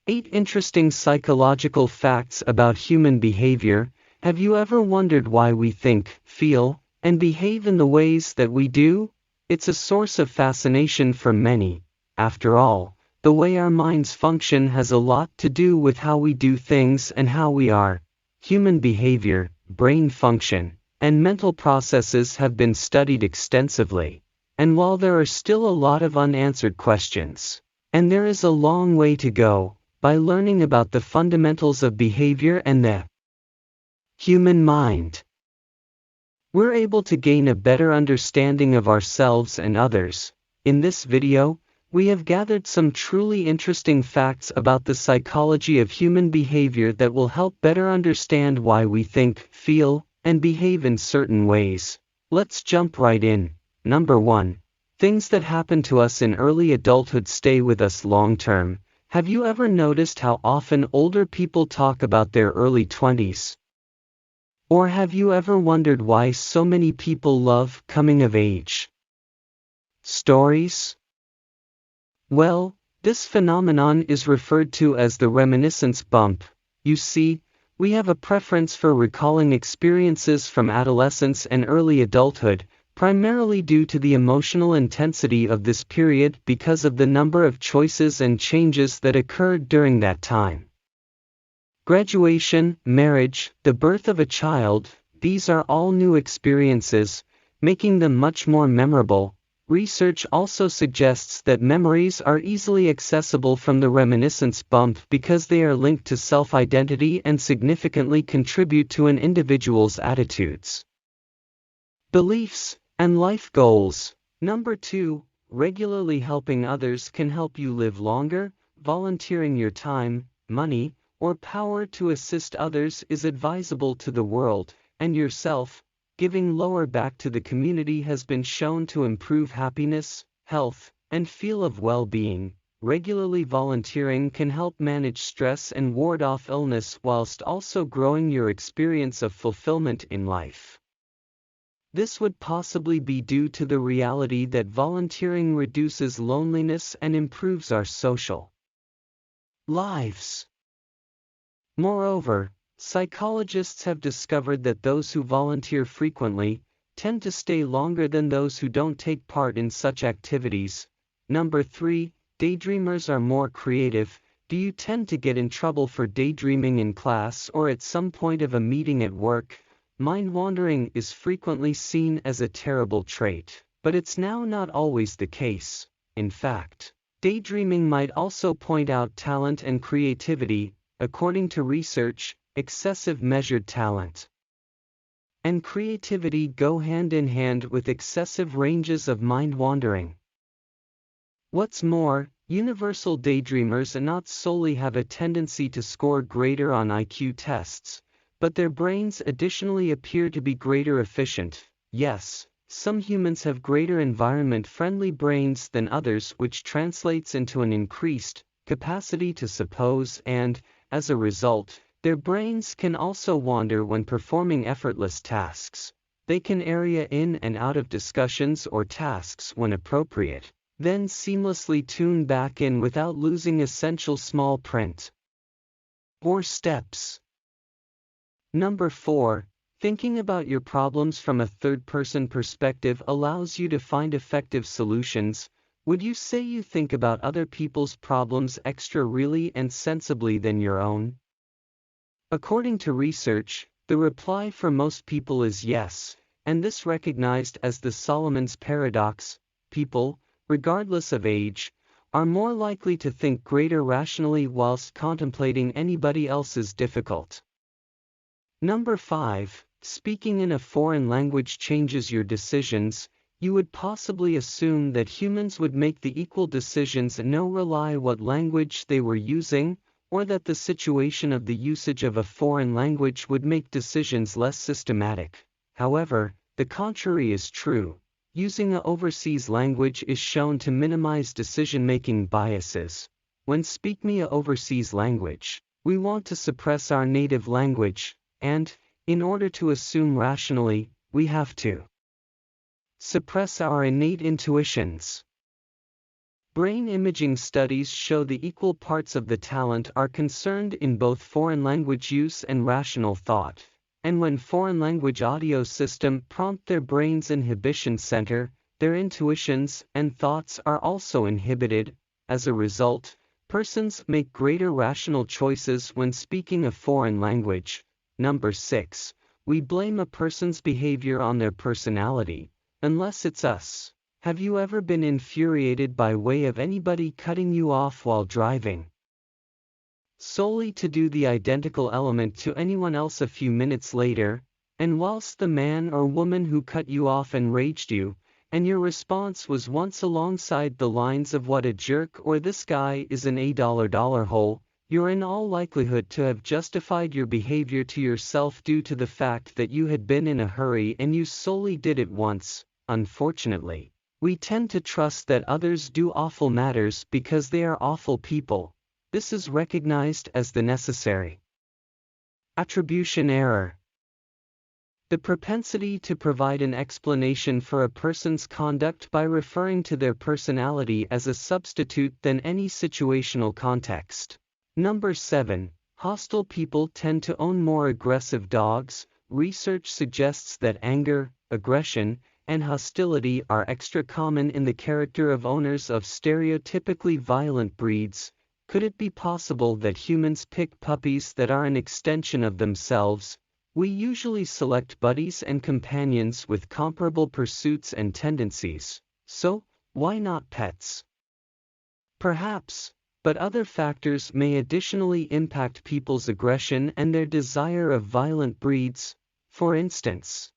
8 interesting psychological facts about human behavior. Have you ever wondered why we think, feel, and behave in the ways that we do? It's a source of fascination for many. After all, the way our minds function has a lot to do with how we do things and how we are. Human behavior, brain function, and mental processes have been studied extensively. And while there are still a lot of unanswered questions, and there is a long way to go, by learning about the fundamentals of behavior and the human mind, we're able to gain a better understanding of ourselves and others. In this video, we have gathered some truly interesting facts about the psychology of human behavior that will help better understand why we think, feel, and behave in certain ways. Let's jump right in. Number 1. Things that happen to us in early adulthood stay with us long term. Have you ever noticed how often older people talk about their early 20s? Or have you ever wondered why so many people love coming-of-age stories? Well, this phenomenon is referred to as the reminiscence bump. You see, we have a preference for recalling experiences from adolescence and early adulthood, primarily due to the emotional intensity of this period because of the number of choices and changes that occurred during that time. Graduation, marriage, the birth of a child, these are all new experiences, making them much more memorable. Research also suggests that memories are easily accessible from the reminiscence bump because they are linked to self-identity and significantly contribute to an individual's attitudes, beliefs, and life goals. Number 2, regularly helping others can help you live longer. Volunteering your time, money, or power to assist others is advisable to the world and yourself. Giving lower back to the community has been shown to improve happiness, health, and feel of well-being. Regularly volunteering can help manage stress and ward off illness whilst also growing your experience of fulfillment in life. This would possibly be due to the reality that volunteering reduces loneliness and improves our social lives. Moreover, psychologists have discovered that those who volunteer frequently tend to stay longer than those who don't take part in such activities. Number 3, daydreamers are more creative. Do you tend to get in trouble for daydreaming in class or at some point of a meeting at work? Mind wandering is frequently seen as a terrible trait, but it's now not always the case. In fact, daydreaming might also point out talent and creativity. According to research, excessive measured talent and creativity go hand in hand with excessive ranges of mind wandering. What's more, universal daydreamers not solely have a tendency to score greater on IQ tests, but their brains additionally appear to be greater efficient. Yes, some humans have greater environment-friendly brains than others, which translates into an increased capacity to suppose and, as a result, their brains can also wander when performing effortless tasks. They can area in and out of discussions or tasks when appropriate, then seamlessly tune back in without losing essential small print or steps. Number 4, thinking about your problems from a third-person perspective allows you to find effective solutions. Would you say you think about other people's problems extra really and sensibly than your own? According to research, the reply for most people is yes, and this recognized as the Solomon's paradox. People, regardless of age, are more likely to think greater rationally whilst contemplating anybody else's difficult. Number 5, speaking in a foreign language changes your decisions. You would possibly assume that humans would make the equal decisions no rely what language they were using, or that the situation of the usage of a foreign language would make decisions less systematic. However, the contrary is true. Using an overseas language is shown to minimize decision-making biases. When speaking an overseas language, we want to suppress our native language, and, in order to assume rationally, we have to suppress our innate intuitions. Brain imaging studies show the equal parts of the talent are concerned in both foreign language use and rational thought, and when foreign language audio system prompt their brain's inhibition center, their intuitions and thoughts are also inhibited. As a result, persons make greater rational choices when speaking a foreign language. Number 6. We blame a person's behavior on their personality, unless it's us. Have you ever been infuriated by way of anybody cutting you off while driving, solely to do the identical element to anyone else a few minutes later, and whilst the man or woman who cut you off enraged you, and your response was once alongside the lines of what a jerk or this guy is an $a hole, you're in all likelihood to have justified your behavior to yourself due to the fact that you had been in a hurry and you solely did it once. Unfortunately, we tend to trust that others do awful matters because they are awful people. This is recognized as the necessary attribution error. The propensity to provide an explanation for a person's conduct by referring to their personality as a substitute than any situational context. Number 7. Hostile people tend to own more aggressive dogs. Research suggests that anger, aggression, and hostility are extra common in the character of owners of stereotypically violent breeds. Could it be possible that humans pick puppies that are an extension of themselves? We usually select buddies and companions with comparable pursuits and tendencies, so why not pets? Perhaps, but other factors may additionally impact people's aggression and their desire of violent breeds. For instance,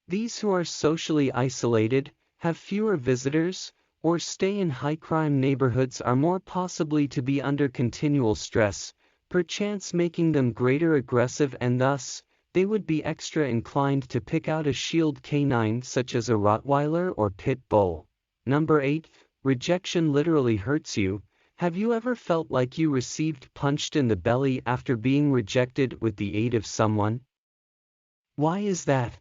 these who are socially isolated, have fewer visitors, or stay in high-crime neighborhoods are more possibly to be under continual stress, perchance making them greater aggressive, and thus, they would be extra inclined to pick out a shield canine such as a Rottweiler or Pit Bull. Number 8. Rejection literally hurts you. Have you ever felt like you received punched in the belly after being rejected with the aid of someone? Why is that?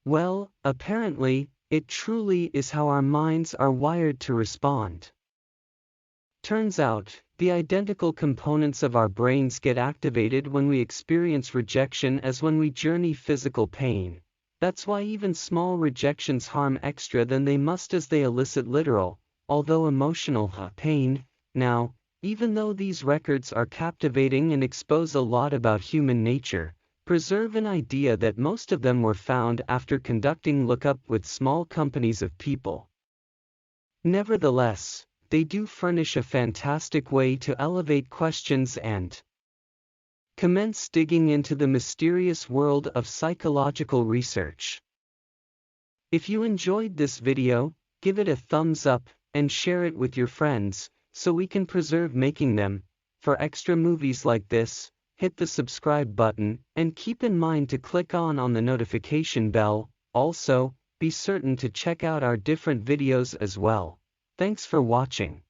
Well, apparently, it truly is how our minds are wired to respond. Turns out, the identical components of our brains get activated when we experience rejection as when we journey physical pain. That's why even small rejections harm extra than they must, as they elicit literal, although emotional, pain. Now, even though these records are captivating and expose a lot about human nature, preserve an idea that most of them were found after conducting lookup with small companies of people. Nevertheless, they do furnish a fantastic way to elevate questions and commence digging into the mysterious world of psychological research. If you enjoyed this video, give it a thumbs up and share it with your friends so we can preserve making them. For extra movies like this, hit the subscribe button and keep in mind to click on the notification bell. Also, be certain to check out our different videos as well. Thanks for watching.